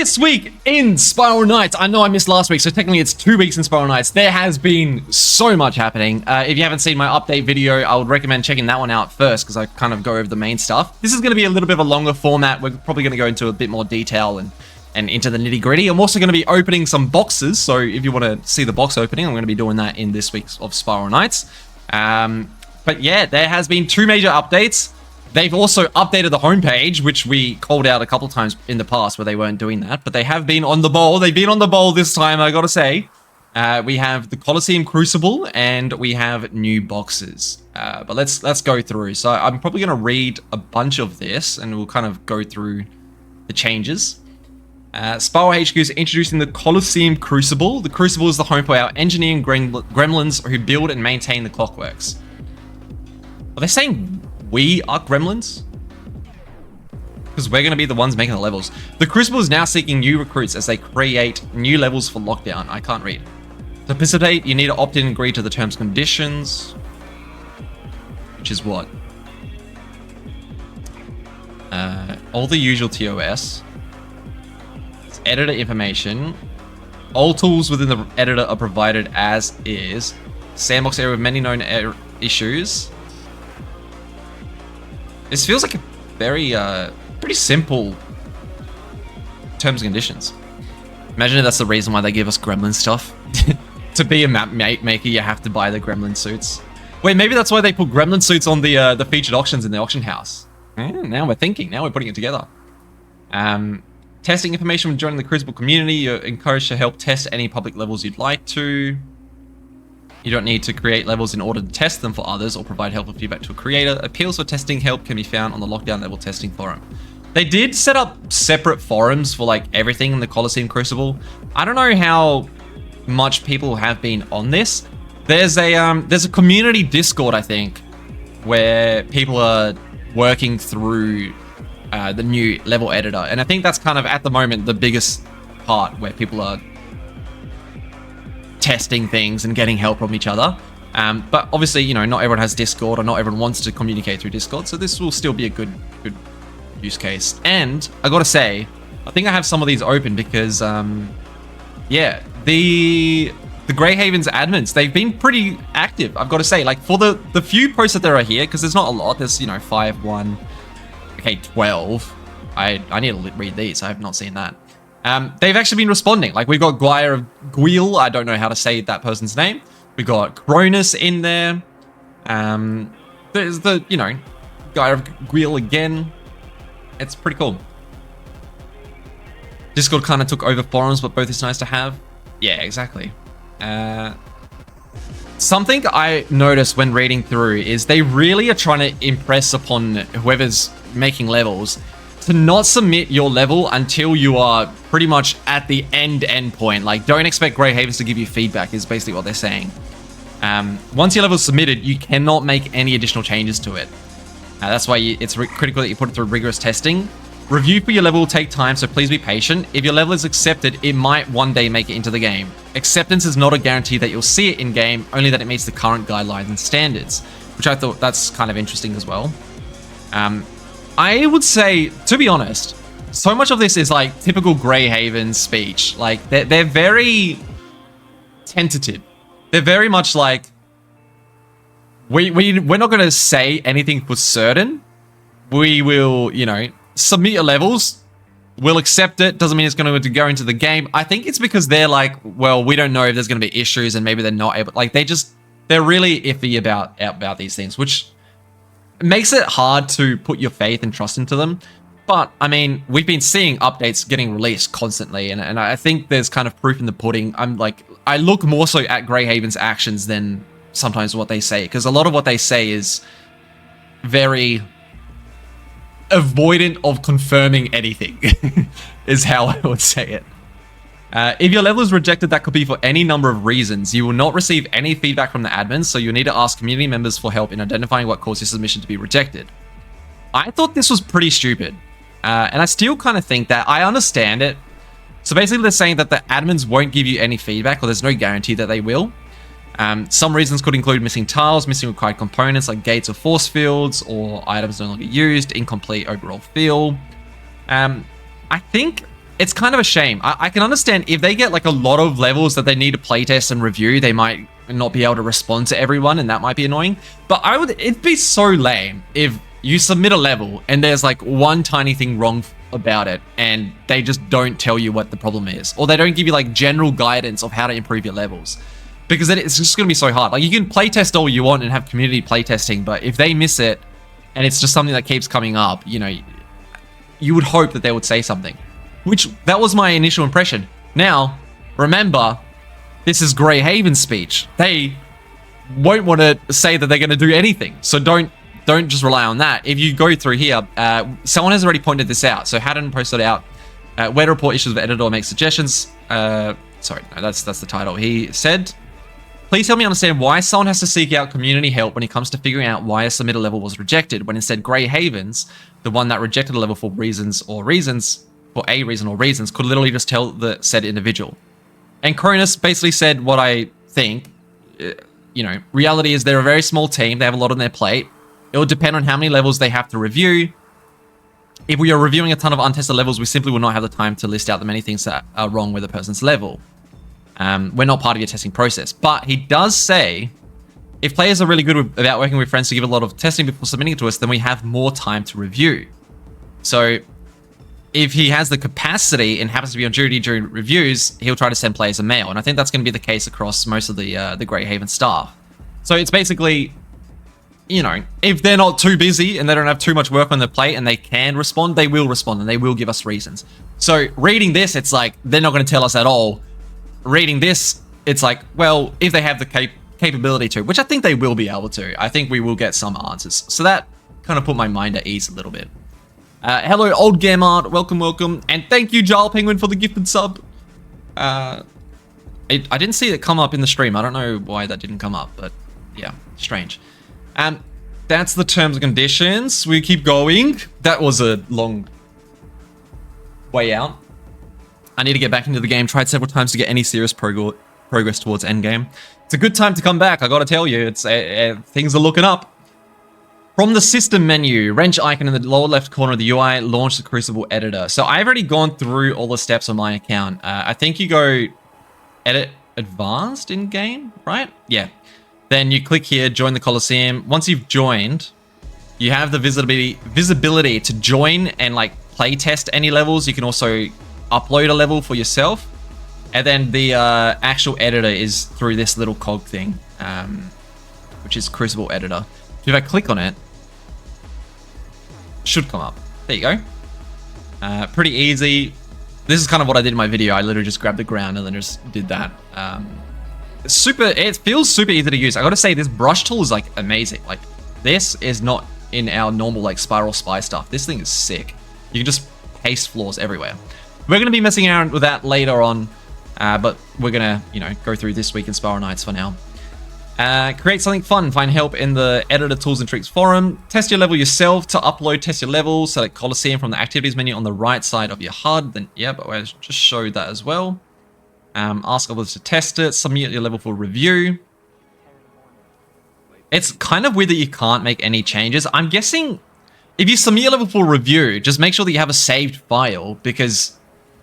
This week in Spiral Knights, I know I missed last week, so technically it's 2 weeks in Spiral Knights. There has been so much happening. If you haven't seen my update video, I would recommend checking that one out first because I kind of go over the main stuff. This is going to be a little bit of a longer format. We're probably going to go into a bit more detail and into the nitty gritty. I'm also going to be opening some boxes, so if you want to see the box opening, I'm going to be doing that in this week's of Spiral Knights. But yeah, there has been 2 major updates. They've also updated the homepage, which we called out a couple times in the past where they weren't doing that, but they have been on the ball. They've been on the ball this time, I gotta say. We have the Colosseum Crucible and we have new boxes. But let's go through. So I'm probably gonna read a bunch of this and we'll kind of go through the changes. Spiral HQ is introducing the Colosseum Crucible. The Crucible is the home for our engineering gremlins who build and maintain the clockworks. Are they saying we are gremlins? Because we're going to be the ones making the levels. The Crucible is now seeking new recruits as they create new levels for lockdown. I can't read. To participate, you need to opt in and agree to the terms and conditions. Which is what? All the usual TOS. It's editor information. All tools within the editor are provided as is. Sandbox area with many known issues. This feels like a very, pretty simple terms and conditions. Imagine if that's the reason why they give us gremlin stuff. To be a map maker, you have to buy the gremlin suits. Wait, maybe that's why they put gremlin suits on the featured auctions in the auction house. Now we're thinking. Now we're putting it together. Testing information when joining the Crucible community. You're encouraged to help test any public levels you'd like to. You don't need to create levels in order to test them for others or provide helpful feedback to a creator. Appeals for testing help can be found on the Lockdown Level Testing Forum. They did set up separate forums for like everything in the Colosseum Crucible. I don't know how much people have been on this. There's a community Discord, I think, where people are working through the new level editor. And I think that's kind of, at the moment, the biggest part where people are testing things and getting help from each other. But obviously, you know, not everyone has Discord or not everyone wants to communicate through Discord. So this will still be a good use case. And I gotta say, I think I have some of these open because, yeah, the Greyhaven's admins, they've been pretty active. I've got to say, like for the few posts that there are here, because there's not a lot. There's, you know, 5, 1, okay, 12. I need to read these. I have not seen that. They've actually been responding. Like we've got Guile, I don't know how to say that person's name. We got Cronus in there. There's the, you know, guy of Guile again. It's pretty cool. Discord kind of took over forums, but both is nice to have. Yeah, exactly. Something I noticed when reading through is they really are trying to impress upon whoever's making levels to not submit your level until you are pretty much at the end point. Like, don't expect Greyhavens to give you feedback is basically what they're saying. Once your level is submitted, you cannot make any additional changes to it. That's why it's critical that you put it through rigorous testing. Review for your level will take time, so please be patient. If your level is accepted, it might one day make it into the game. Acceptance is not a guarantee that you'll see it in-game, only that it meets the current guidelines and standards, which I thought that's kind of interesting as well. I would say, to be honest, so much of this is like typical Greyhaven speech. Like they're very tentative. They're very much like, we're not going to say anything for certain. We will, you know, submit your levels. We'll accept it. Doesn't mean it's going to go into the game. I think it's because they're like, well, we don't know if there's going to be issues and maybe they're not able. Like they're really iffy about these things, which makes it hard to put your faith and trust into them. But I mean, we've been seeing updates getting released constantly, and I think there's kind of proof in the pudding. I look more so at Greyhaven's actions than sometimes what they say, because a lot of what they say is very avoidant of confirming anything, is how I would say it. If your level is rejected, that could be for any number of reasons. You will not receive any feedback from the admins, so you'll need to ask community members for help in identifying what caused your submission to be rejected. I thought this was pretty stupid, and I still kind of think that. I understand it. So basically they're saying that the admins won't give you any feedback, or there's no guarantee that they will. Some reasons could include missing tiles, missing required components like gates or force fields, or items no longer used, incomplete overall feel. I think it's kind of a shame. I can understand if they get like a lot of levels that they need to playtest and review, they might not be able to respond to everyone, and that might be annoying. But it'd be so lame if you submit a level and there's like one tiny thing wrong about it and they just don't tell you what the problem is, or they don't give you like general guidance of how to improve your levels, because it's just going to be so hard. Like, you can playtest all you want and have community playtesting, but if they miss it and it's just something that keeps coming up, you know, you would hope that they would say something, which that was my initial impression. Now, remember, this is Greyhaven's speech. They won't want to say that they're going to do anything, so don't just rely on that. If you go through here, someone has already pointed this out. So Haddon posted out, where to report issues with editor or make suggestions. Sorry, no, that's the title. He said, please help me understand why someone has to seek out community help when it comes to figuring out why a submitted level was rejected, when instead Greyhaven's, the one that rejected a level for a reason or reasons, could literally just tell the said individual. And Cronus basically said what I think. You know, reality is they're a very small team. They have a lot on their plate. It will depend on how many levels they have to review. If we are reviewing a ton of untested levels, we simply will not have the time to list out the many things that are wrong with a person's level. We're not part of your testing process. But he does say, if players are really good about working with friends to give a lot of testing before submitting it to us, then we have more time to review. So if he has the capacity and happens to be on duty during reviews, he'll try to send players a mail. And I think that's going to be the case across most of the Greyhaven staff. So it's basically, you know, if they're not too busy and they don't have too much work on their plate and they can respond, they will respond and they will give us reasons. So reading this, it's like, they're not going to tell us at all. Reading this, it's like, well, if they have the capability to, which I think they will be able to, I think we will get some answers. So that kind of put my mind at ease a little bit. Hello, Old Gamart. Welcome. And thank you, Jarl Penguin, for the gifted sub. I didn't see it come up in the stream. I don't know why that didn't come up, but yeah, strange. That's the terms and conditions. We keep going. That was a long way out. I need to get back into the game. Tried several times to get any serious progress towards endgame. It's a good time to come back, I gotta tell you. It's things are looking up. From the system menu, wrench icon in the lower left corner of the UI, launch the Crucible editor. So I've already gone through all the steps on my account. I think you go edit advanced in game, right? Yeah. Then you click here, join the Coliseum. Once you've joined, you have the visibility to join and like play test any levels. You can also upload a level for yourself. And then the actual editor is through this little cog thing, which is Crucible editor. If I click on it, should come up. There you go. Pretty easy. This is kind of what I did in my video. I literally just grabbed the ground and then just did that. It feels super easy to use. I gotta say, this brush tool is like amazing. Like, this is not in our normal like Spiral Spy stuff. This thing is sick. You can just paste flaws everywhere. We're gonna be messing around with that later on, but we're gonna, you know, go through this week in Spiral Nights for now. Create something fun. Find help in the editor tools and tricks forum. Test your level yourself. To upload, test your level. Select Coliseum from the activities menu on the right side of your HUD. Then, yeah, but I just showed that as well. Ask others to test it. Submit your level for review. It's kind of weird that you can't make any changes. I'm guessing if you submit your level for review, just make sure that you have a saved file, because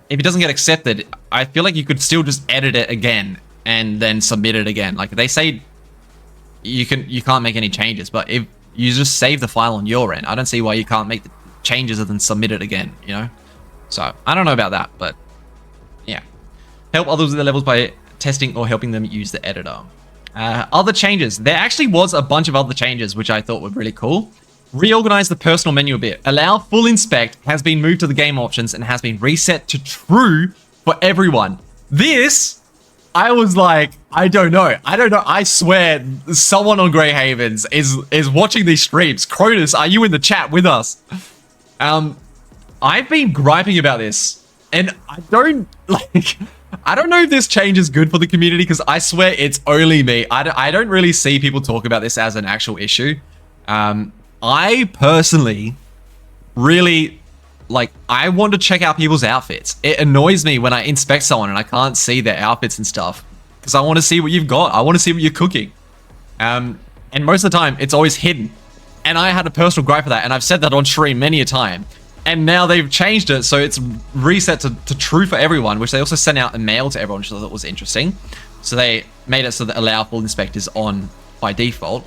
if it doesn't get accepted, I feel like you could still just edit it again and then submit it again. Like, they say you can't make any changes, but if you just save the file on your end, I don't see why you can't make the changes and then submit it again, you know? So I don't know about that, but yeah. Help others with their levels by testing or helping them use the editor. Other changes. There actually was a bunch of other changes, which I thought were really cool. Reorganize the personal menu a bit. Allow full inspect has been moved to the game options and has been reset to true for everyone. This, I was like, I don't know. I swear someone on Greyhavens is watching these streams. Cronus, are you in the chat with us? I've been griping about this, and I don't know if this change is good for the community, because I swear it's only me. I don't really see people talk about this as an actual issue. I personally really, like, I want to check out people's outfits. It annoys me when I inspect someone and I can't see their outfits and stuff, because I want to see what you've got. I want to see what you're cooking. And most of the time, it's always hidden. And I had a personal gripe for that, and I've said that on stream many a time. And now they've changed it, so it's reset to true for everyone, which they also sent out a mail to everyone, which I thought was interesting. So they made it so that allow full inspectors on by default.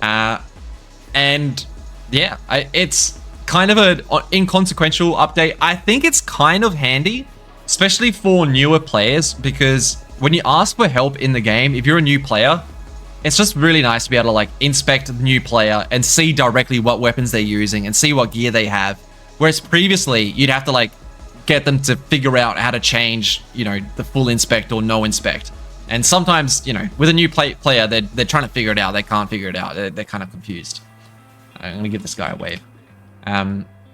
And yeah, it's kind of an inconsequential update. I think it's kind of handy, especially for newer players, because when you ask for help in the game, if you're a new player, it's just really nice to be able to like inspect the new player and see directly what weapons they're using and see what gear they have. Whereas previously, you'd have to like get them to figure out how to change, you know, the full inspect or no inspect. And sometimes, you know, with a new player, they're trying to figure it out. They can't figure it out. They're kind of confused. I'm going to give this guy a wave.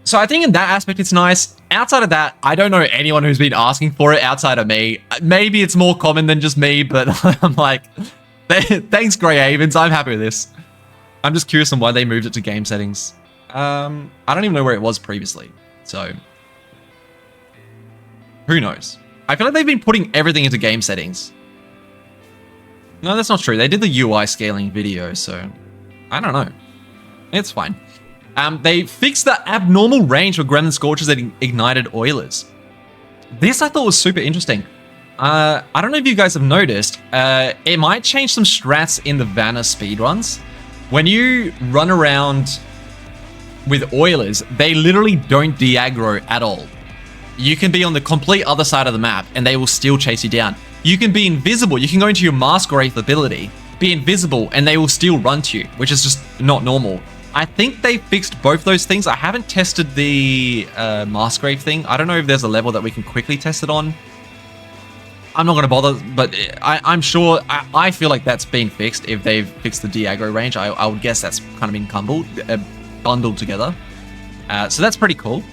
So I think in that aspect, it's nice. Outside of that, I don't know anyone who's been asking for it outside of me. Maybe it's more common than just me, but I'm like, thanks, Grey Havens. I'm happy with this. I'm just curious on why they moved it to game settings. I don't even know where it was previously, so who knows? I feel like they've been putting everything into game settings. No, that's not true. They did the UI scaling video, so I don't know. It's fine. They fixed the abnormal range for Gremlin Scorchers and Ignited Oilers. This I thought was super interesting. I don't know if you guys have noticed, it might change some strats in the Vanna speedruns. When you run around with Oilers, they literally don't de-aggro at all. You can be on the complete other side of the map and they will still chase you down. You can be invisible. You can go into your Mask Wraith ability, be invisible, and they will still run to you, which is just not normal. I think they fixed both those things. I haven't tested the Mask Wraith thing. I don't know if there's a level that we can quickly test it on. I'm not going to bother, but I'm sure, I feel like that's been fixed. If they've fixed the de-aggro range, I would guess that's kind of been bundled together. So that's pretty cool.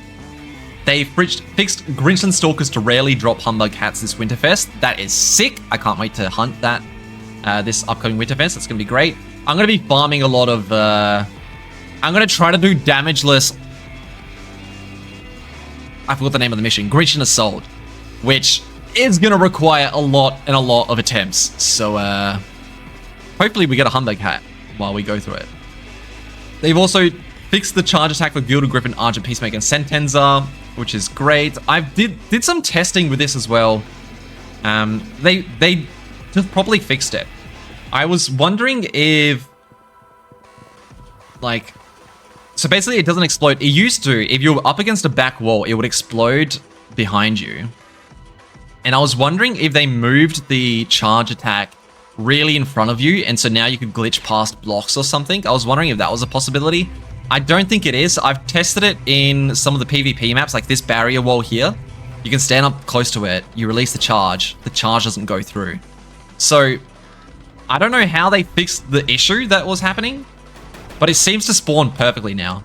They fixed Grinchland Stalkers to rarely drop Humbug hats this Winterfest. That is sick. I can't wait to hunt that this upcoming Winterfest. That's going to be great. I'm going to be farming a lot of... I'm going to try to do damageless... I forgot the name of the mission. Grinch and Assault. Which is going to require a lot of attempts. So, hopefully we get a Humbug hat while we go through it. They've also fixed the charge attack for Gilded Griffin, Argent Peacemaker, and Sentenza, which is great. I did some testing with this as well. They just properly fixed it. I was wondering if, like, so basically it doesn't explode. It used to, if you were up against a back wall, it would explode behind you. And I was wondering if they moved the charge attack really in front of you, and so now you could glitch past blocks or something. I was wondering if that was a possibility. I don't think it is. I've tested it in some of the PvP maps, like this barrier wall here. You can stand up close to it, you release the charge doesn't go through. So, I don't know how they fixed the issue that was happening, but it seems to spawn perfectly now.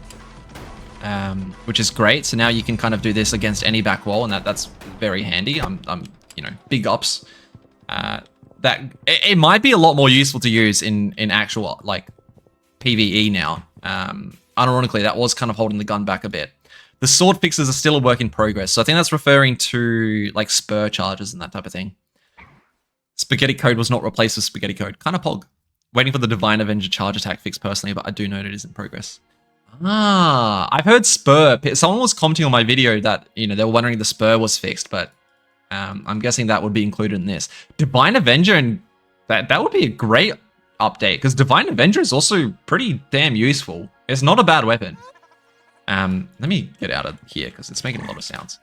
Which is great. So now you can kind of do this against any back wall, and that's very handy. I'm you know, big ups. That it might be a lot more useful to use in actual like PvE now. Unironically, that was kind of holding the gun back a bit. The sword fixes are still a work in progress, so I think that's referring to like spur charges and that type of thing. Spaghetti Code was not replaced with Spaghetti Code. Kind of pog. Waiting for the Divine Avenger charge attack fix personally, but I do know that it is in progress. Ah, I've heard spur. Someone was commenting on my video that, you know, they were wondering if the spur was fixed, but I'm guessing that would be included in this. Divine Avenger, and that would be a great update, because Divine Avenger is also pretty damn useful. It's not a bad weapon. Let me get out of here, because it's making a lot of sounds.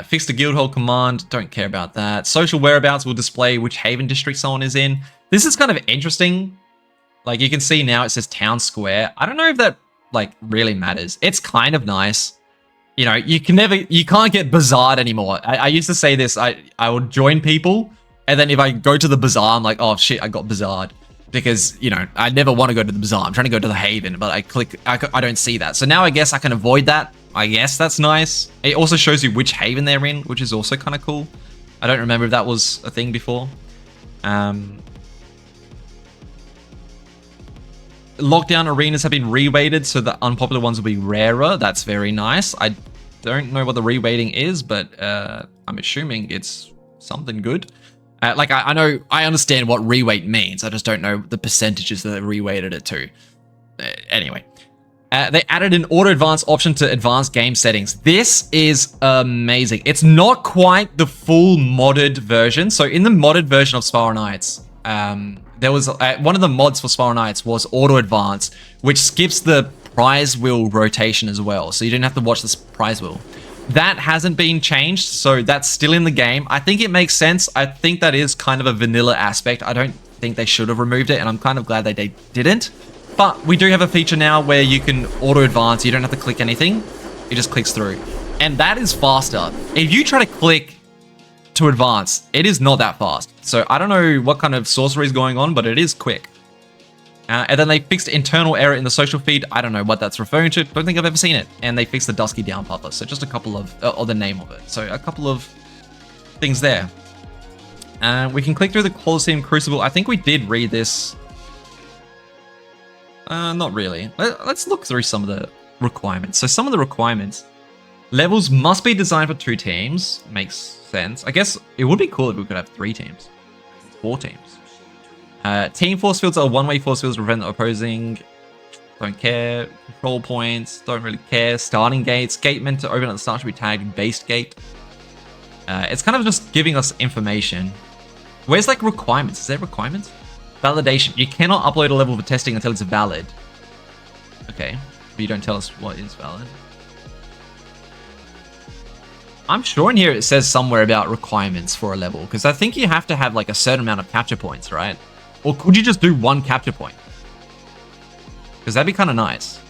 Fix the Guildhall command, don't care about that. Social whereabouts will display which Haven district someone is in. This is kind of interesting. Like, you can see now it says Town Square. I don't know if that, like, really matters. It's kind of nice. You know, you can't get bazared anymore. I used to say this, I would join people, and then if I go to the bazaar, I'm like, oh shit, I got bazared. Because, you know, I never want to go to the bazaar. I'm trying to go to the Haven, but I don't see that. So now I guess I can avoid that. I guess that's nice. It also shows you which Haven they're in, which is also kind of cool. I don't remember if that was a thing before. Lockdown arenas have been reweighted, so the unpopular ones will be rarer. That's very nice. I don't know what the reweighting is, but I'm assuming it's something good. Like, I know, I understand what reweight means. I just don't know the percentages that they reweighted it to. Anyway. They added an auto advance option to advanced game settings. This is amazing. It's not quite the full modded version. So in the modded version of Spiral Knights, there was one of the mods for Spiral Knights was auto advance, which skips the prize wheel rotation as well. So you didn't have to watch this prize wheel. That hasn't been changed, so that's still in the game. I think it makes sense. I think that is kind of a vanilla aspect. I don't think they should have removed it, and I'm kind of glad they didn't. But we do have a feature now where you can auto advance. You don't have to click anything. It just clicks through. And that is faster. If you try to click to advance, it is not that fast. So I don't know what kind of sorcery is going on, but it is quick. And then they fixed internal error in the social feed. I don't know what that's referring to. Don't think I've ever seen it. And they fixed the Dusky down puffer. So just a couple of, or the name of it. So a couple of things there. We can click through the Colosseum Crucible. I think we did read this. Not really. Let's look through some of the requirements. So some of the requirements. Levels must be designed for 2 teams. Makes sense. I guess it would be cool if we could have 3 teams. 4 teams. Team force fields are one-way force fields to prevent the opposing. Don't care. Control points. Don't really care. Starting gates. Gate meant to open at the start should be tagged based gate. It's kind of just giving us information. Where's like requirements? Is there requirements? Validation. You cannot upload a level for testing until it's valid. Okay. But you don't tell us what is valid. I'm sure in here it says somewhere about requirements for a level. Because I think you have to have like a certain amount of capture points, right? Or could you just do 1 capture point? Because that'd be kind of nice.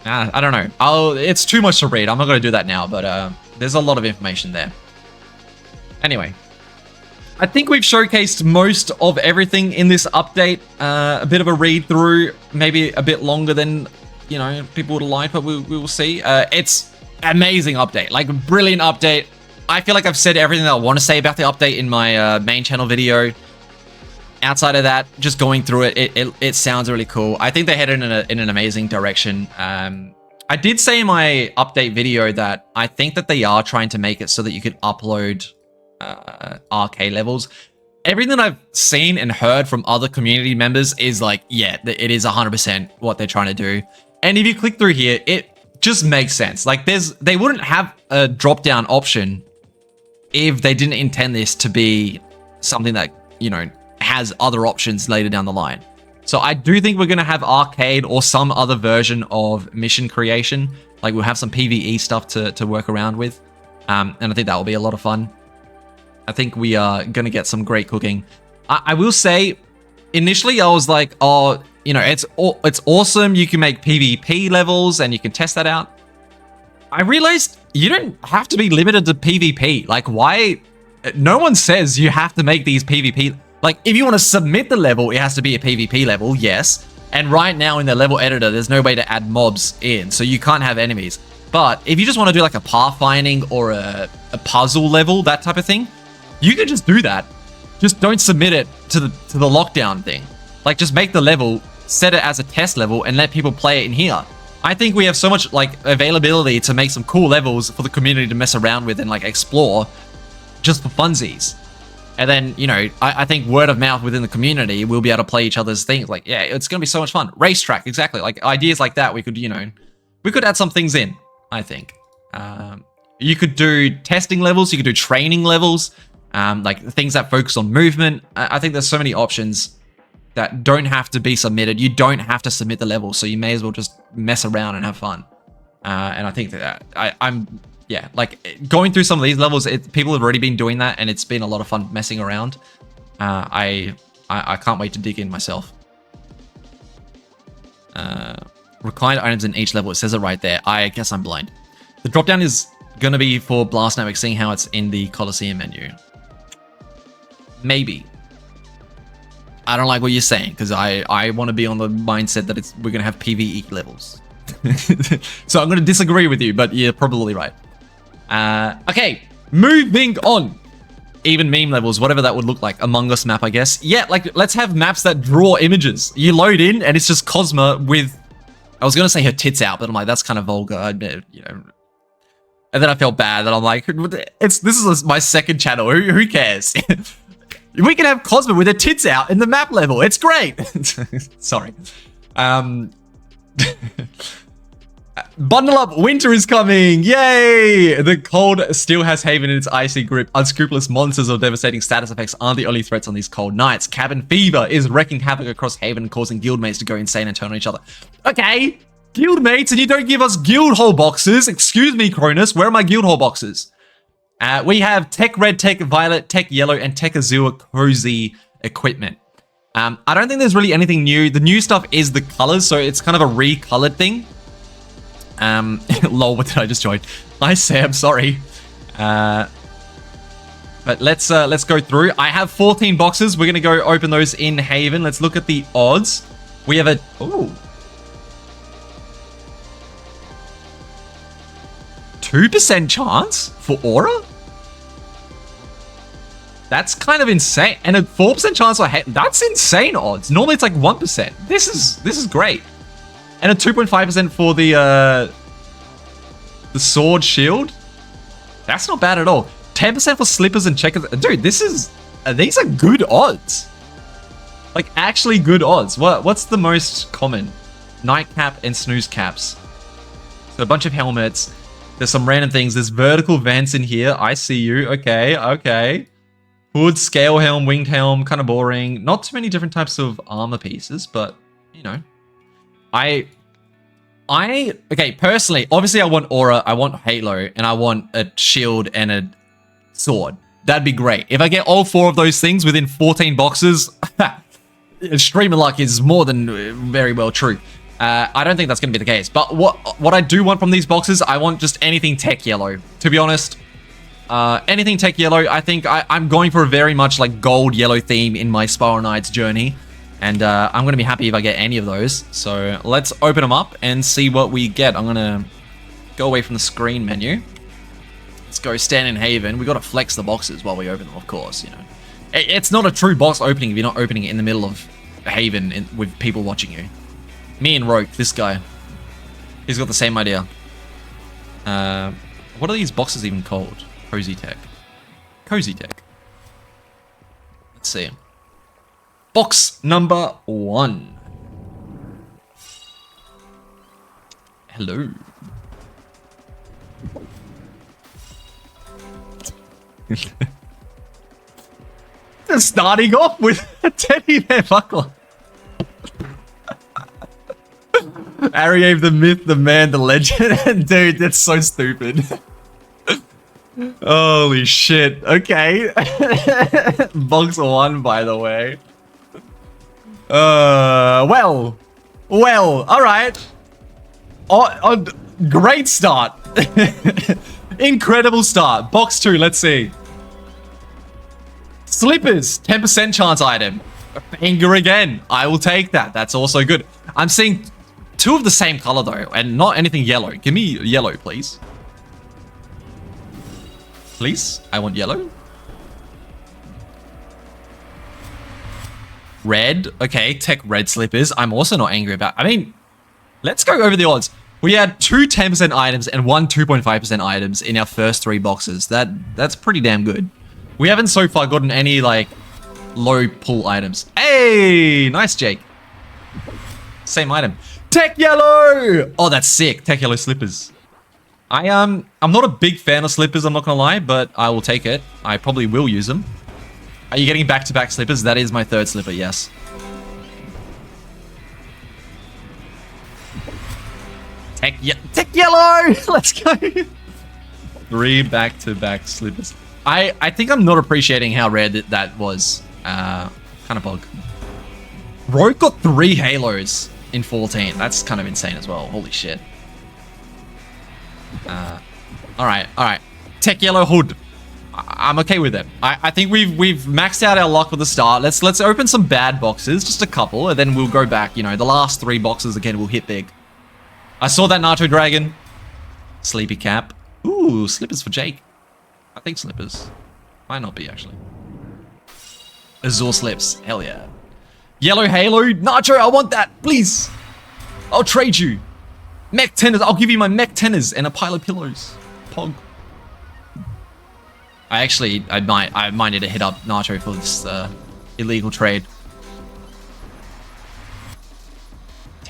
I don't know. It's too much to read. I'm not going to do that now, but there's a lot of information there. Anyway, I think we've showcased most of everything in this update. A bit of a read through, maybe a bit longer than, you know, people would like, but we will see. It's amazing update, like brilliant update. I feel like I've said everything that I want to say about the update in my main channel video. Outside of that, just going through it, it sounds really cool. I think they headed in an amazing direction. I did say in my update video that I think that they are trying to make it so that you could upload arcade levels. Everything that I've seen and heard from other community members is like, yeah, it is 100% what they're trying to do. And if you click through here, it just makes sense. Like they wouldn't have a drop-down option if they didn't intend this to be something that, you know, has other options later down the line. So I do think we're going to have arcade or some other version of mission creation. Like we'll have some PvE stuff to work around with. And I think that will be a lot of fun. I think we are going to get some great cooking. I will say, initially I was like, oh, you know, it's awesome. You can make PvP levels and you can test that out. I realized you don't have to be limited to PvP. Like why? No one says you have to make these PvP. Like, if you want to submit the level, it has to be a PvP level, yes. And right now in the level editor, there's no way to add mobs in, so you can't have enemies. But if you just want to do like a pathfinding or a puzzle level, that type of thing, you can just do that. Just don't submit it to the lockdown thing. Like, just make the level, set it as a test level, and let people play it in here. I think we have so much like availability to make some cool levels for the community to mess around with and like explore just for funsies. And then, you know, I think word of mouth within the community, we'll be able to play each other's things. Like, yeah, it's going to be so much fun. Racetrack, exactly. Like, ideas like that, we could, you know, we could add some things in, I think. You could do testing levels. You could do training levels. Like, things that focus on movement. I think there's so many options that don't have to be submitted. You don't have to submit the level, so you may as well just mess around and have fun. And I think that yeah, like going through some of these levels, people have already been doing that, and it's been a lot of fun messing around. I can't wait to dig in myself. Reclined items in each level. It says it right there. I guess I'm blind. The dropdown is going to be for Blast Network, seeing how it's in the Colosseum menu. Maybe. I don't like what you're saying, because I want to be on the mindset that we're going to have PvE levels. So I'm going to disagree with you, but you're probably right. Okay, moving on. Even meme levels, whatever that would look like. Among Us map, I guess. Yeah, like, let's have maps that draw images. You load in, and it's just Cozma with... I was going to say her tits out, but I'm like, that's kind of vulgar, you know. And then I felt bad, and I'm like, this is my second channel. Who cares? We can have Cozma with her tits out in the map level. It's great. Sorry. Bundle up, winter is coming! Yay! The cold still has Haven in its icy grip. Unscrupulous monsters or devastating status effects aren't the only threats on these cold nights. Cabin fever is wreaking havoc across Haven, causing guildmates to go insane and turn on each other. Okay, guildmates, and you don't give us guild hole boxes. Excuse me, Cronus, where are my guild hole boxes? We have Tech Red, Tech Violet, Tech Yellow, and Tech Azure Cozzy equipment. I don't think there's really anything new. The new stuff is the colors, so it's kind of a recolored thing. Lol, what did I just join? Hi Sam, sorry. But let's go through. I have 14 boxes. We're gonna go open those in Haven. Let's look at the odds. We have a 2% chance for Aura? That's kind of insane. And a 4% chance for that's insane odds. Normally it's like 1%. This is great. And a 2.5% for the sword shield. That's not bad at all. 10% for slippers and checkers. Dude, these are good odds. Like actually good odds. What's the most common? Nightcap and snooze caps. So a bunch of helmets. There's some random things. There's vertical vents in here. I see you. Okay. Hood, scale helm, winged helm, kind of boring. Not too many different types of armor pieces, but you know. Okay, personally, obviously I want Aura, I want Halo, and I want a shield and a sword. That'd be great. If I get all 4 of those things within 14 boxes, streamer luck is more than very well true. I don't think that's going to be the case. But what I do want from these boxes, I want just anything tech yellow. To be honest, anything tech yellow. I think I'm going for a very much like gold yellow theme in my Spiral Knights journey. And I'm going to be happy if I get any of those. So let's open them up and see what we get. I'm going to go away from the screen menu. Let's go stand in Haven. We got to flex the boxes while we open them, of course. You know, it's not a true box opening if you're not opening it in the middle of Haven with people watching you. Me and Roke, this guy, he's got the same idea. What are these boxes even called? Cozzy Tech. Cozzy Tech. Let's see. Box number 1. Hello. Just starting off with a teddy bear buckler. Ariave, the myth, the man, the legend. Dude, that's so stupid. Holy shit. Okay. Box 1, by the way. Well, all right. Great start. Incredible start. Box 2, let's see. Slippers, 10% chance item. Banger again. I will take that. That's also good. I'm seeing 2 of the same color though, and not anything yellow. Give me yellow, please. Please, I want yellow. Red. Okay, tech red slippers. I'm also not angry about. I mean, let's go over the odds. We had 2 10% items and 1 2.5% items in our first 3 boxes. That's pretty damn good. We haven't so far gotten any like low pull items. Hey, nice Jake. Same item. Tech yellow. Oh, that's sick. Tech yellow slippers. I'm not a big fan of slippers, I'm not gonna lie, but I will take it. I probably will use them. Are you getting back-to-back slippers? That is my 3rd slipper, yes. Tech yellow! Let's go! 3 back-to-back slippers. I think I'm not appreciating how rare that was. Kind of bug. Roke got 3 halos in 14. That's kind of insane as well. Holy shit. Alright. Tech yellow hood. I'm okay with it. I think we've maxed out our luck with the start. Let's open some bad boxes, just a couple, and then we'll go back. You know, the last 3 boxes again will hit big. I saw that Nacho Dragon. Sleepy cap. Ooh, slippers for Jake. I think slippers. Might not be actually. Azure slips. Hell yeah. Yellow halo. Nacho, I want that. Please. I'll trade you. Mech tenors. I'll give you my mech tenors and a pile of pillows. Pog. I might need to hit up Nacho for this illegal trade.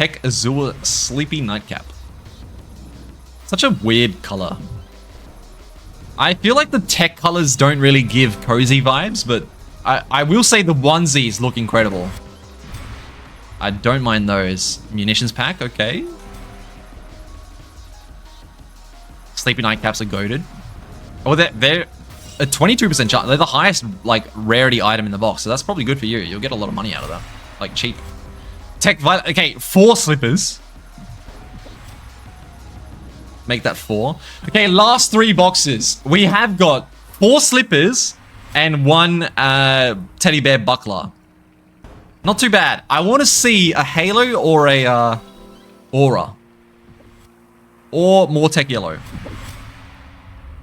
Tech Azure Sleepy Nightcap. Such a weird color. I feel like the tech colors don't really give Cozzy vibes, but I will say the onesies look incredible. I don't mind those. Munitions pack, okay. Sleepy Nightcaps are goated. Oh, they're a 22% chance. They're the highest, like, rarity item in the box, so that's probably good for you. You'll get a lot of money out of that. Like, cheap. Tech Violet. Okay, 4 slippers. Make that 4. Okay, last 3 boxes. We have got 4 slippers and 1 teddy bear buckler. Not too bad. I want to see a halo or a aura. Or more tech yellow.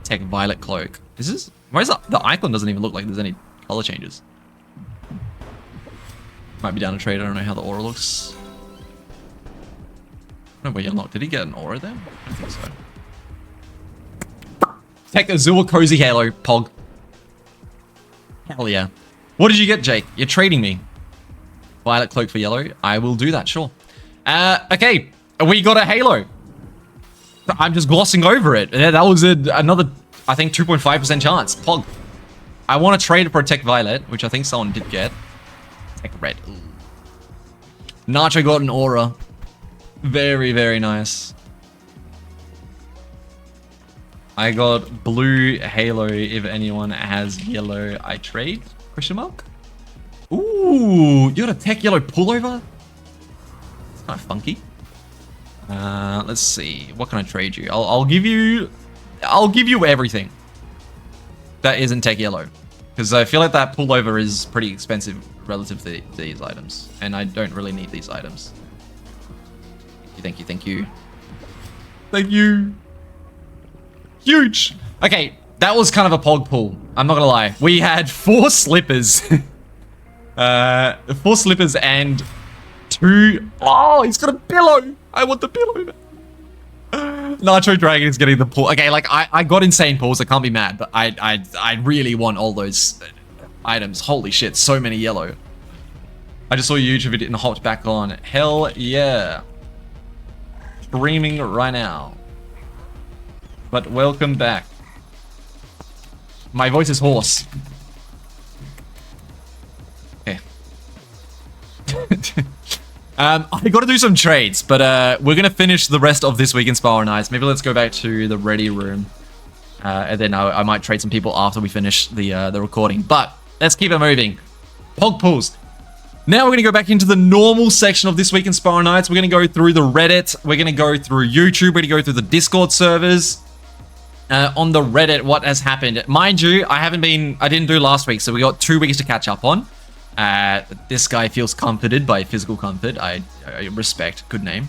Tech violet cloak. Is this... Why is that? The icon doesn't even look like there's any color changes. Might be down a trade. I don't know how the aura looks. No, wait, unlocked. Did he get an aura there? I don't think so. Tech Azure Cozy Halo. Pog. Hell yeah. What did you get, Jake? You're trading me. Violet cloak for yellow. I will do that, sure. Okay. We got a halo. I'm just glossing over it. That was another, I think, 2.5% chance. Pog. I want to trade for a Tech Violet, which I think someone did get. Tech Red. Ooh. Nacho got an aura. Very, very nice. I got blue halo. If anyone has yellow, I trade? Question mark? Ooh, you got a Tech Yellow pullover? It's kind of funky. Let's see. What can I trade you? I'll give you everything that isn't Tech Yellow, because I feel like that pullover is pretty expensive relative to these items, and I don't really need these items. Thank you, thank you, thank you. Huge. Okay, that was kind of a pog pull. I'm not gonna lie. We had 4 slippers, 4 slippers and 2. Oh, he's got a pillow. I want the pillow. Nacho Dragon is getting the pull. Okay, like I got insane pulls. I can't be mad, but I really want all those items. Holy shit, so many yellow. I just saw a YouTube video and hopped back on. Hell yeah. Streaming right now. But welcome back. My voice is hoarse. Okay. I got to do some trades, but we're gonna finish the rest of this week in Spiral Nights. Maybe let's go back to the ready room, and then I might trade some people after we finish the recording. But let's keep it moving. Pog pulls. Now we're gonna go back into the normal section of this week in Spiral Nights. We're gonna go through the Reddit. We're gonna go through YouTube. We're gonna go through the Discord servers. On the Reddit, what has happened? Mind you, I didn't do last week, so we got 2 weeks to catch up on. This guy feels comforted by physical comfort. I respect. Good name.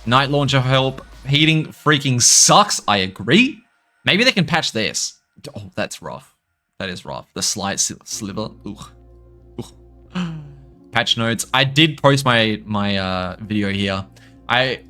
Night launcher help. Heating freaking sucks. I agree. Maybe they can patch this. Oh, that's rough. That is rough. The slight sliver. Ugh. Patch notes. I did post my video here. I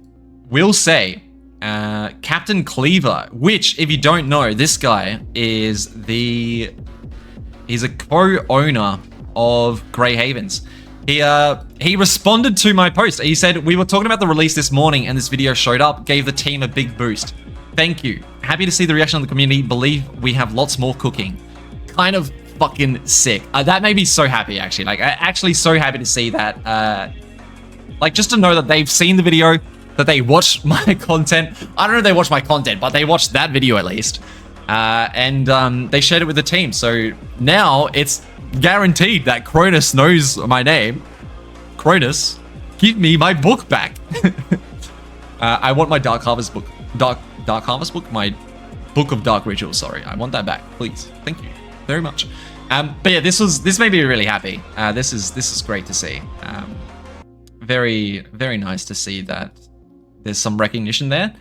will say, Captain Cleaver, which, if you don't know, this guy is he's a co-owner of Grey Havens. He responded to my post. He said, we were talking about the release this morning and this video showed up, gave the team a big boost. Thank you. Happy to see the reaction of the community. Believe we have lots more cooking. Kind of fucking sick. That made me so happy, actually. Like, actually so happy to see that. Like, just to know that they've seen the video, that they watched my content. I don't know if they watched my content, but they watched that video at least. And they shared it with the team. So now it's guaranteed that Cronus knows my name. Cronus, give me my book back. I want my Dark Harvest book. Dark Harvest book? My Book of Dark Rituals, sorry. I want that back, please. Thank you very much. But yeah, this made me really happy. This is great to see. Very, very nice to see that there's some recognition there.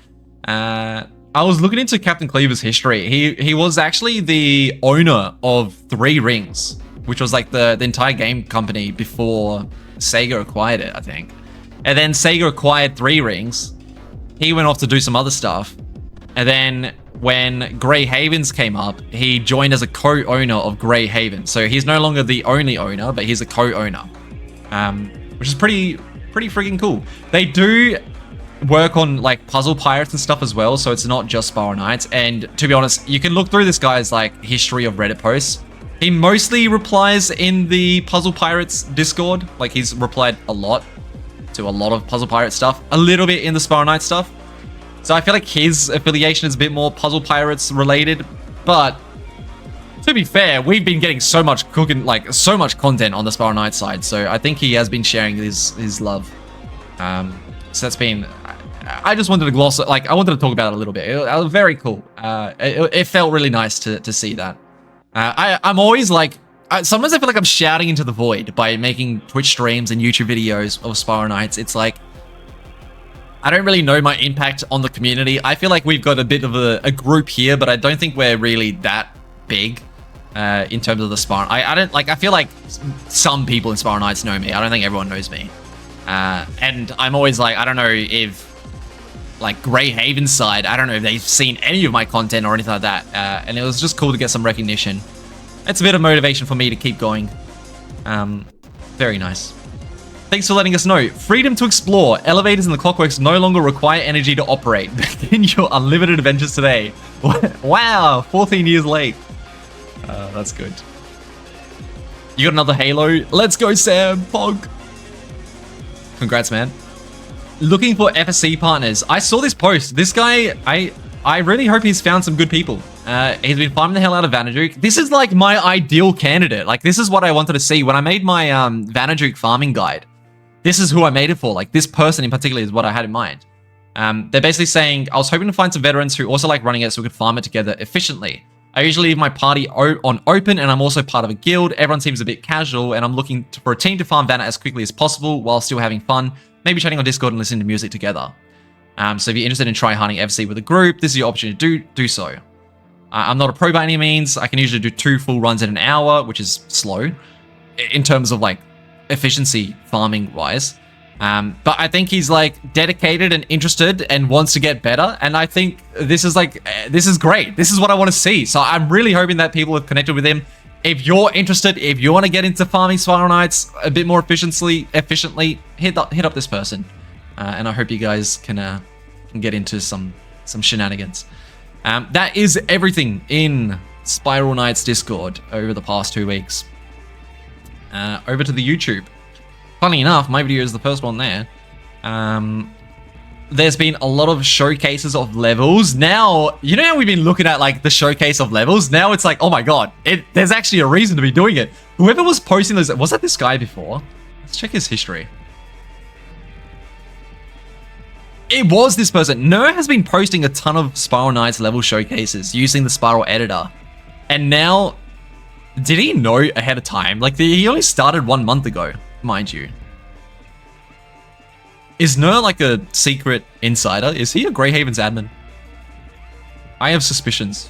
I was looking into Captain Cleaver's history. He was actually the owner of 3 Rings, which was like the entire game company before Sega acquired it, I think. And then Sega acquired 3 Rings. He went off to do some other stuff. And then when Grey Havens came up, he joined as a co-owner of Grey Havens. So he's no longer the only owner, but he's a co-owner, which is pretty pretty freaking cool. They do work on like puzzle pirates and stuff as well, so it's not just Spiral Knights. And to be honest, you can look through this guy's like history of Reddit posts. He mostly replies in the Puzzle Pirates Discord. Like he's replied a lot to a lot of Puzzle Pirate stuff, a little bit in the Spiral Knight stuff. So I feel like his affiliation is a bit more Puzzle Pirates related, but to be fair, we've been getting so much cooking, like so much content on the Spiral Knight side. So I think he has been sharing his love. So that's been, I just wanted to gloss it. Like I wanted to talk about it a little bit. It was very cool. It felt really nice to see that. I'm always like, sometimes I feel like I'm shouting into the void by making Twitch streams and YouTube videos of Spiral Knights. It's like, I don't really know my impact on the community. I feel like we've got a bit of a group here, but I don't think we're really that big in terms of the Spiral. I feel like some people in Spiral Knights know me. I don't think everyone knows me. And I'm always like, I don't know if like Grey Haven's side, I don't know if they've seen any of my content or anything like that. And it was just cool to get some recognition. It's a bit of motivation for me to keep going. Very nice. Thanks for letting us know. Freedom to explore. Elevators in the Clockworks no longer require energy to operate. Begin your unlimited adventures today. Wow, 14 years late. That's good. You got another Halo? Let's go, Sam. Pog. Congrats, man. Looking for FSC partners. I saw this post. This guy, I really hope he's found some good people. He's been farming the hell out of Vanajuk. This is like my ideal candidate. Like this is what I wanted to see when I made my Vanajuk farming guide. This is who I made it for. Like this person in particular is what I had in mind. They're basically saying, I was hoping to find some veterans who also like running it so we could farm it together efficiently. I usually leave my party on open and I'm also part of a guild. Everyone seems a bit casual and I'm looking for a team to farm Vanna as quickly as possible while still having fun. Maybe chatting on Discord and listening to music together. So if you're interested in try-harding FC with a group, this is your opportunity to do so. I'm not a pro by any means. I can usually do 2 full runs in an hour, which is slow in terms of like efficiency farming wise. But I think he's like dedicated and interested and wants to get better. And I think this is like, this is great. This is what I want to see. So I'm really hoping that people have connected with him. If you're interested, if you want to get into farming Spiral Knights a bit more efficiently, hit up this person. And I hope you guys can get into some shenanigans. That is everything in Spiral Knights Discord over the past 2 weeks. Over to the YouTube. Funny enough, my video is the first one there. There's been a lot of showcases of levels. Now, you know how we've been looking at like the showcase of levels? Now it's like, oh my god, there's actually a reason to be doing it. Whoever was posting those, was that this guy before? Let's check his history. It was this person. Noah has been posting a ton of Spiral Knights level showcases using the Spiral editor. And now, did he know ahead of time? Like he only started 1 month ago, mind you. Is Noah like a secret insider? Is he a Grey Haven's admin? I have suspicions.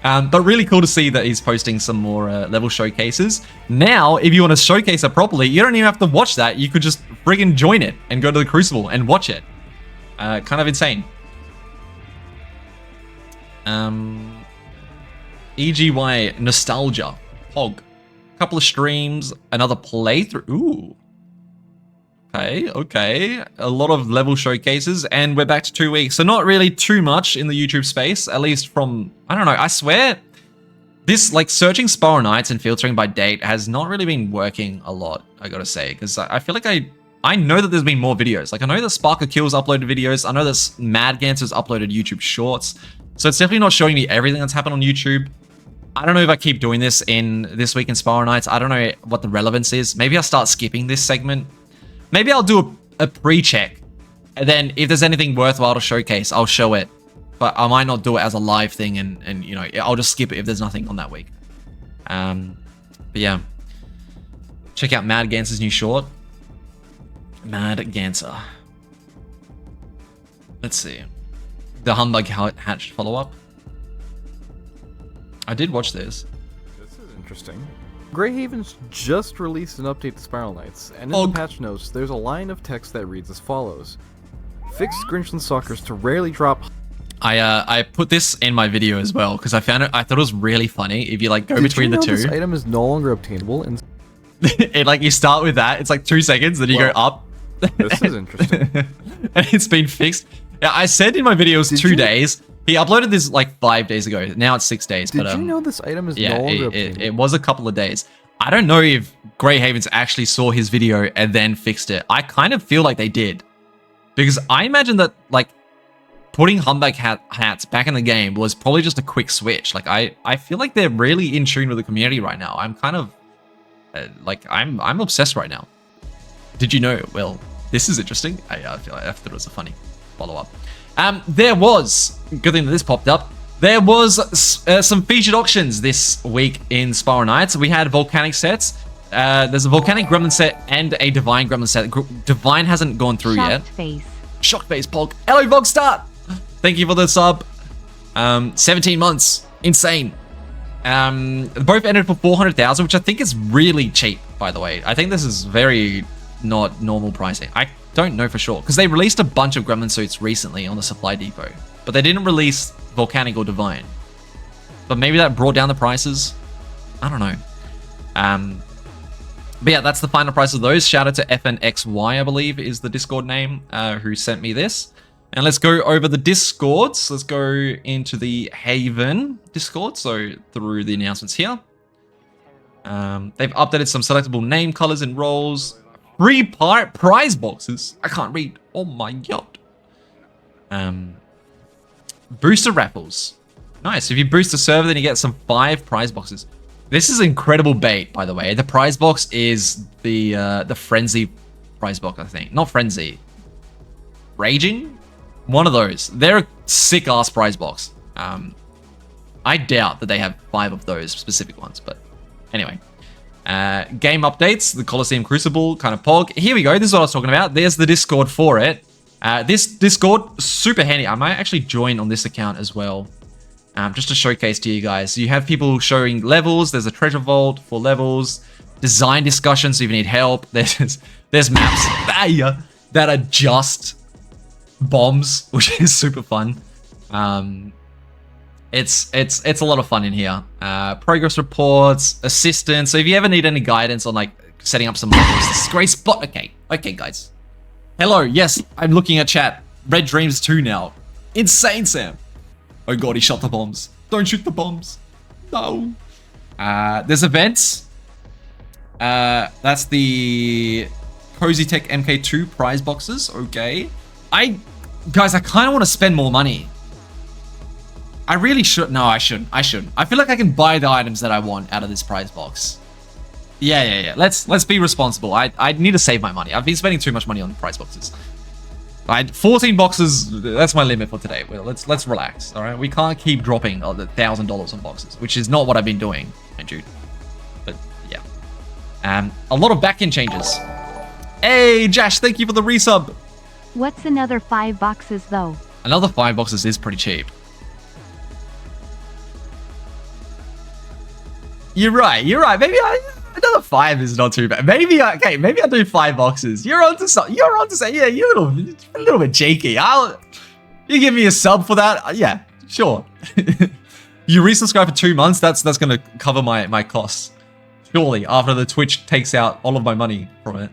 But really cool to see that he's posting some more level showcases. Now, if you want to showcase it properly, you don't even have to watch that. You could just friggin' join it and go to the Crucible and watch it. Kind of insane. EGY Nostalgia. Pog. Couple of streams, another playthrough. Ooh. Okay. A lot of level showcases, and we're back to 2 weeks. So not really too much in the YouTube space, at least from, I don't know, I swear, this, like, searching Spiral Knights and filtering by date has not really been working a lot, I gotta say, because I feel like I know that there's been more videos. Like, I know that Sparker Kills uploaded videos. I know that Mad Ganser's uploaded YouTube shorts. So it's definitely not showing me everything that's happened on YouTube. I don't know if I keep doing this in This Week in Spiral Knights. I don't know what the relevance is. Maybe I'll start skipping this segment. Maybe I'll do a pre-check. And then if there's anything worthwhile to showcase, I'll show it. But I might not do it as a live thing and you know, I'll just skip it if there's nothing on that week. But yeah. Check out Mad Ganser's new short. Mad Ganser. Let's see. The Humbug Hatched follow-up. I did watch this. This is interesting. Grey Haven's just released an update to Spiral Knights, and in the patch notes, there's a line of text that reads as follows. Fix Grinchlin Stalkers to rarely drop... I put this in my video as well, because I found it, I thought it was really funny if you like go between the two. This item is no longer obtainable and... Like you start with that, it's like 2 seconds, then you go up. This is interesting. And it's been fixed. Yeah, I said in my video it was 2 days. He uploaded this like 5 days ago. Now it's 6 days. Did you know this item is no longer obtainable? It was a couple of days. I don't know if Grey Havens actually saw his video and then fixed it. I kind of feel like they did. Because I imagine that like putting humbug hats back in the game was probably just a quick switch. Like I feel like they're really in tune with the community right now. I'm kind of I'm obsessed right now. Did you know? Well, this is interesting. I thought it was a funny follow-up. There was, good thing that this popped up, there was some featured auctions this week in Spiral Knights. We had volcanic sets. There's a volcanic gremlin set and a divine gremlin set. Divine hasn't gone through yet. Shocked face, Pog. Hello, Vogstar. Thank you for the sub. 17 months. Insane. Both ended for 400,000, which I think is really cheap, by the way. I think this is very not normal pricing. I don't know for sure, because they released a bunch of gremlin suits recently on the supply depot, but they didn't release volcanic or divine. But maybe that brought down the prices. I don't know. But yeah, that's the final price of those. Shout out to FNXY, I believe is the Discord name, who sent me this. And let's go over the Discords. Let's go into the Haven Discord, so through the announcements here. They've updated some selectable name colors and roles. Free prize boxes. I can't read. Oh my god. Booster raffles. Nice. If you boost the server, then you get some 5 prize boxes. This is incredible bait, by the way. The prize box is the Frenzy prize box, I think. Not Frenzy. Raging? One of those. They're a sick-ass prize box. I doubt that they have 5 of those specific ones, but anyway. Game updates, the Colosseum Crucible, kind of pog. Here we go. This is what I was talking about. There's the Discord for it. This Discord, super handy. I might actually join on this account as well. Just to showcase to you guys. You have people showing levels. There's a treasure vault for levels. Design discussions, so if you need help. There's maps that are just bombs, which is super fun. It's a lot of fun in here. Progress reports, assistance. So if you ever need any guidance on like setting up some levels, this is a great spot. Okay, guys. Hello. Yes, I'm looking at chat. Red Dreams 2 now. Insane, Sam. Oh god, he shot the bombs. Don't shoot the bombs. No. There's events. That's the Cozzy Tech MK2 prize boxes. Okay. Guys, I kind of want to spend more money. I really should. No, I shouldn't. I feel like I can buy the items that I want out of this prize box. Yeah. Let's be responsible. I need to save my money. I've been spending too much money on prize boxes. 14 boxes, that's my limit for today. Well, let's relax, all right? We can't keep dropping $1,000 on boxes, which is not what I've been doing, Jude. But yeah. A lot of back-end changes. Hey, Jash, thank you for the resub. What's another 5 boxes, though? Another 5 boxes is pretty cheap. You're right. Maybe another 5 is not too bad. Maybe I do 5 boxes. You're on to something. Yeah, you're a little bit cheeky. You give me a sub for that? Yeah, sure. You resubscribe for 2 months. That's gonna cover my costs. Surely, after the Twitch takes out all of my money from it.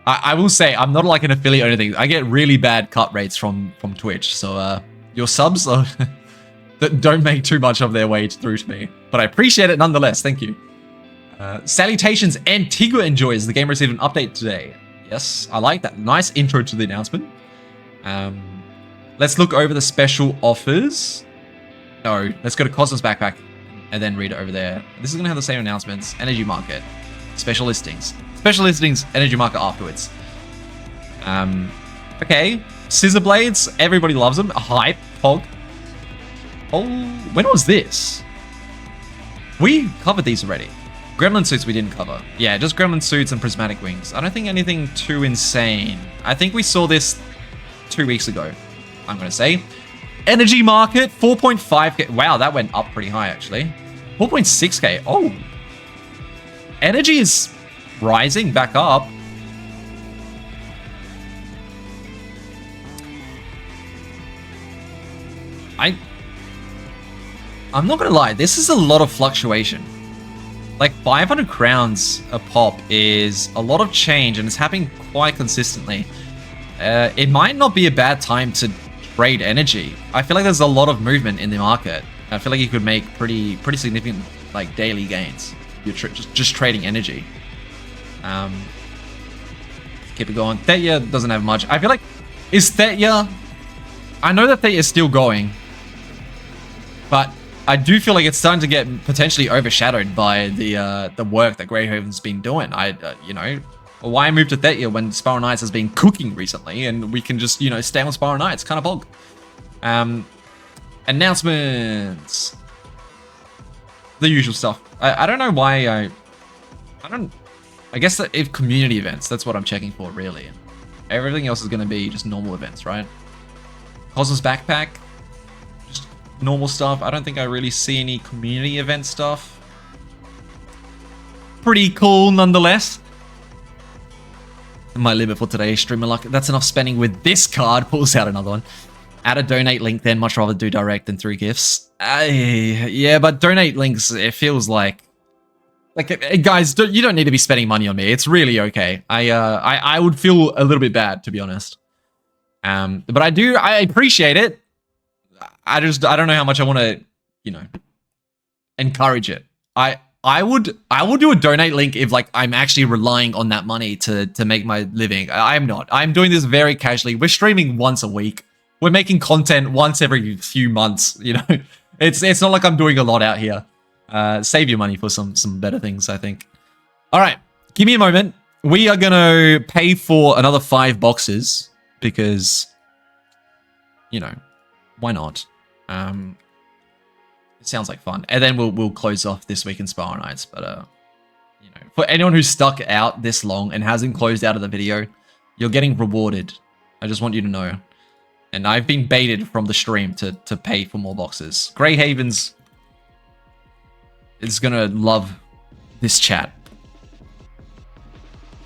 I will say I'm not like an affiliate or anything. I get really bad cut rates from Twitch. So your subs that don't make too much of their way through to me. But I appreciate it nonetheless. Thank you. Salutations, Antigua enjoys. The game received an update today. Yes, I like that. Nice intro to the announcement. Let's look over the special offers. No, let's go to Cosmos Backpack and then read it over there. This is going to have the same announcements. Energy Market. Special listings. Special listings, Energy Market afterwards. Okay. Scissor Blades. Everybody loves them. Hype. Pog. Oh, when was this? We covered these already. Gremlin suits we didn't cover. Yeah, just gremlin suits and prismatic wings. I don't think anything too insane. I think we saw this 2 weeks ago, I'm going to say. Energy Market, 4.5k. Wow, that went up pretty high, actually. 4.6k. Oh. Energy is rising back up. I'm not going to lie. This is a lot of fluctuation. Like 500 crowns a pop is a lot of change and it's happening quite consistently. it might not be a bad time to trade energy. I feel like there's a lot of movement in the market. I feel like you could make pretty significant like daily gains. You're just trading energy. Keep it going. Thea doesn't have much. I feel like is Thea. I know that Thea is still going, but I do feel like it's starting to get potentially overshadowed by the work that Greyhaven's been doing. You know, why move to Thea when Spiral Knights has been cooking recently, and we can just, you know, stay on Spiral Knights, kind of bog. Announcements. The usual stuff. I don't know why I guess that if community events, that's what I'm checking for, really. Everything else is going to be just normal events, right? Cozzy's backpack. Just normal stuff. I don't think I really see any community event stuff. Pretty cool, nonetheless. My limit for today's streamer luck. That's enough spending with this card. Pulls out another one. Add a donate link then. Much rather do direct than through gifts. Yeah, but donate links, it feels like guys, you don't need to be spending money on me. It's really okay. I would feel a little bit bad, to be honest. But I appreciate it. I don't know how much I want to, you know, encourage it. I would do a donate link if like I'm actually relying on that money to make my living. I'm not. I'm doing this very casually. We're streaming once a week. We're making content once every few months, you know. It's not like I'm doing a lot out here. Save your money for some better things, I think. All right, give me a moment. We are going to pay for another 5 boxes because, you know, why not? It sounds like fun. And then we'll close off this week in Spiral Knights. But, you know, for anyone who's stuck out this long and hasn't closed out of the video, you're getting rewarded. I just want you to know. And I've been baited from the stream to pay for more boxes. Greyhaven's is gonna love this chat.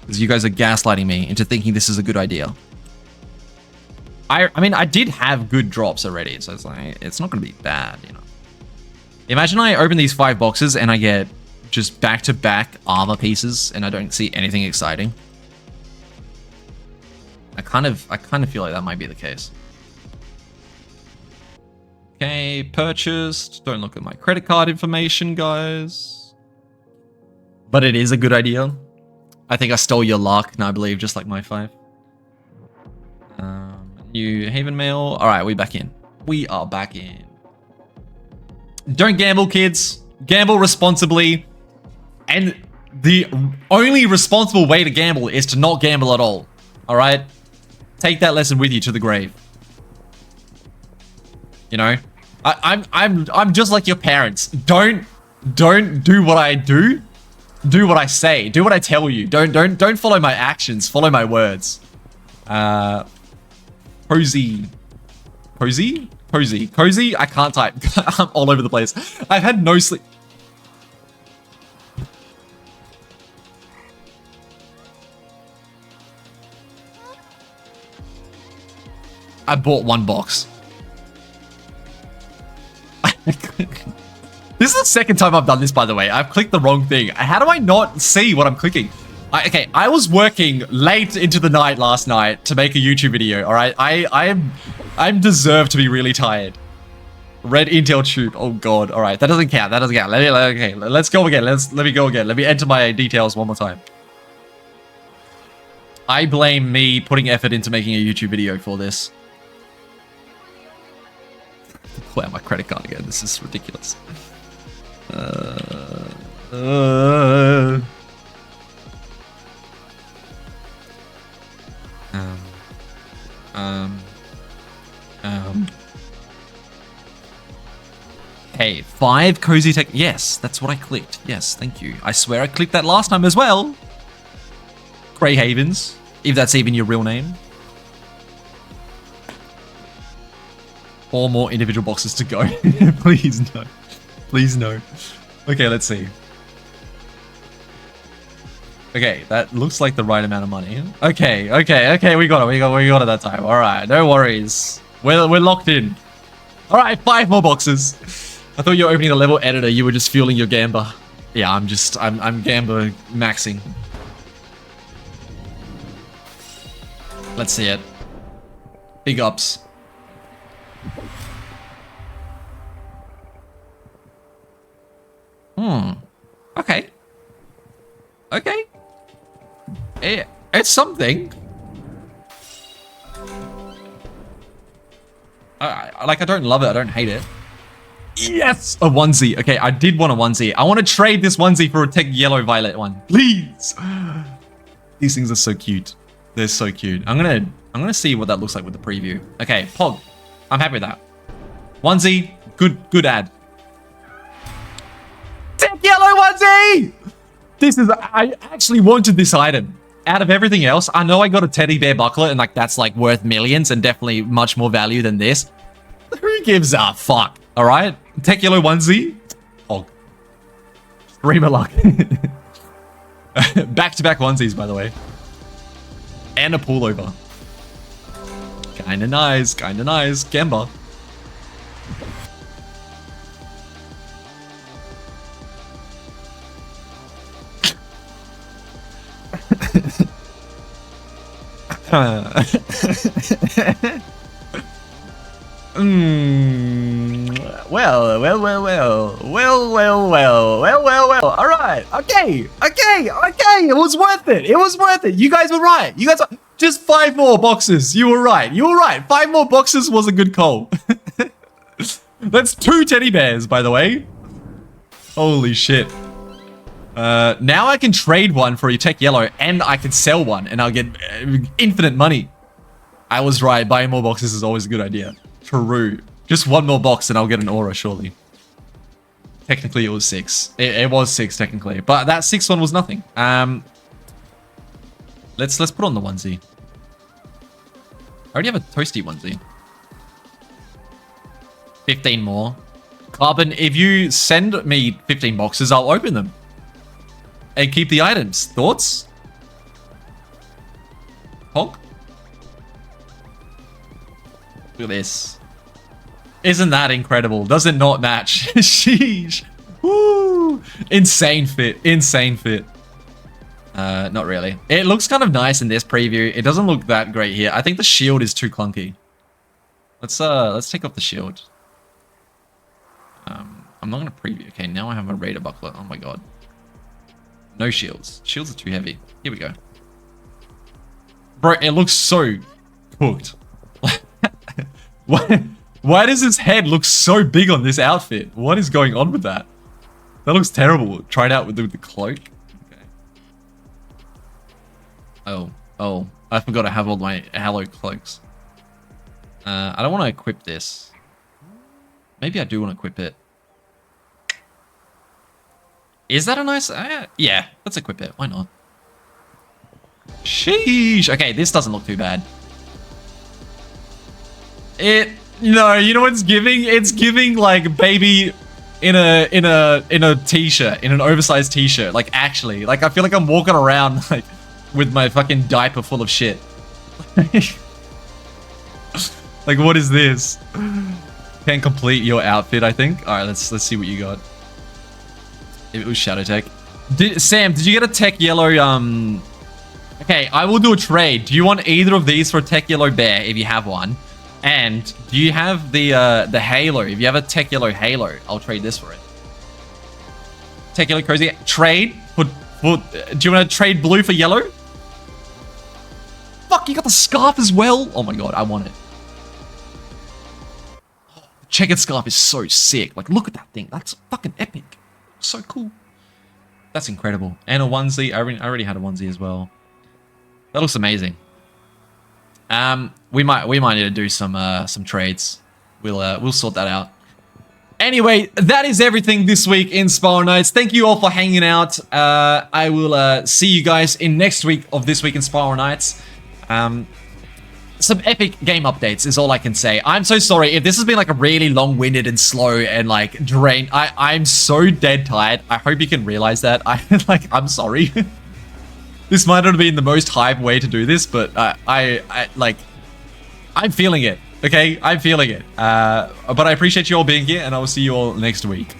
Because you guys are gaslighting me into thinking this is a good idea. I mean, I did have good drops already, so it's like, it's not gonna be bad, you know. Imagine I open these 5 boxes and I get just back-to-back armor pieces and I don't see anything exciting. I kind of feel like that might be the case. Okay, purchased. Don't look at my credit card information, guys. But it is a good idea. I think I stole your luck, and I believe just like my 5. New Haven Mail. All right, we back in. We are back in. Don't gamble, kids. Gamble responsibly. And the only responsible way to gamble is to not gamble at all. All right? Take that lesson with you to the grave. You know, I'm just like your parents. Don't do what I do. Do what I say. Do what I tell you. Don't follow my actions. Follow my words. Cozzy. I can't type. I'm all over the place. I've had no sleep. I bought 1 box. This is the second time I've done this, by the way. I've clicked the wrong thing. How do I not see what I'm clicking? Okay, I was working late into the night last night to make a YouTube video, all right? I'm deserved to be really tired. Red Intel tube. Oh, God. All right, that doesn't count. That doesn't count. Okay, let's go again. Let me go again. Let me enter my details one more time. I blame me putting effort into making a YouTube video for this. Pull out my credit card again. This is ridiculous. Hey, 5 Cozzy tech. Yes, that's what I clicked. Yes, thank you. I swear I clicked that last time as well. Greyhavens, if that's even your real name. 4 more individual boxes to go. Please no. Please no. Okay, let's see. Okay, that looks like the right amount of money. Okay, we got it. We got it that time. All right, no worries. We're locked in. All right, 5 more boxes. I thought you were opening the level editor. You were just fueling your gamba. Yeah, I'm gamba maxing. Let's see it. Big ups. Okay. Okay. It's something. Like, I don't love it. I don't hate it. Yes! A onesie. Okay, I did want a onesie. I want to trade this onesie for a tech yellow violet one. Please! These things are so cute. They're so cute. I'm gonna see what that looks like with the preview. Okay, Pog. I'm happy with that. Onesie. Good ad. Tech yellow onesie! I actually wanted this item. Out of everything else, I know I got a teddy bear buckler and like that's like worth millions and definitely much more value than this. Who gives a fuck? All right, tech yellow onesie. Oh, streamer luck. Back-to-back onesies, by the way, and a pullover. Kinda nice, kinda nice. Gamba. Well. All right. Okay. It was worth it. You guys were right. Just 5 more boxes. You were right. 5 more boxes was a good call. That's 2 teddy bears, by the way. Holy shit. Now I can trade one for a tech yellow and I can sell one and I'll get infinite money. I was right. Buying more boxes is always a good idea. True. Just 1 more box and I'll get an aura, surely. Technically, it was 6. It was 6, technically. But that 6th one was nothing. Let's put on the onesie. I already have a toasty onesie. 15 more. Carbon, if you send me 15 boxes, I'll open them. And keep the items. Thoughts? Honk? Look at this. Isn't that incredible? Does it not match? Sheesh. Woo. Insane fit. Not really. It looks kind of nice in this preview. It doesn't look that great here. I think the shield is too clunky. Let's take off the shield. I'm not gonna preview. Okay, now I have a Raider buckler. Oh my god. No shields. Shields are too heavy. Here we go. Bro, it looks so cooked. Why does his head look so big on this outfit? What is going on with that? That looks terrible. Try it out with the cloak. Okay. Oh. I forgot I have all my Halo cloaks. I don't want to equip this. Maybe I do want to equip it. Is that a nice... yeah, let's equip it. Why not? Sheesh. Okay, this doesn't look too bad. No, you know what it's giving? It's giving like baby in a t-shirt, in an oversized t-shirt. Like actually, like I feel like I'm walking around like with my fucking diaper full of shit. Like what is this? Can't complete your outfit, I think. All right, let's see what you got. It was Shadow Tech. Sam, did you get a tech yellow? Okay, I will do a trade. Do you want either of these for a tech yellow bear if you have one? And do you have the halo? If you have a tech yellow halo, I'll trade this for it. Tech yellow Cozzy. Trade for do you want to trade blue for yellow? Fuck, you got the scarf as well. Oh my god, I want it. The checkered scarf is so sick. Like, look at that thing. That's fucking epic. So cool. That's incredible. And a onesie. I already had a onesie as well. That looks amazing. We might need to do some trades. We'll sort that out. Anyway, that is everything this week in Spiral Knights. Thank you all for hanging out. I will see you guys in next week of This Week in Spiral Knights. Some epic game updates is all I can say. I'm so sorry if this has been like a really long-winded and slow and like drained. I'm so dead tired. I hope you can realize that. I'm sorry. This might not have been the most hype way to do this, but I'm feeling it. Okay, I'm feeling it. But I appreciate you all being here, and I will see you all next week.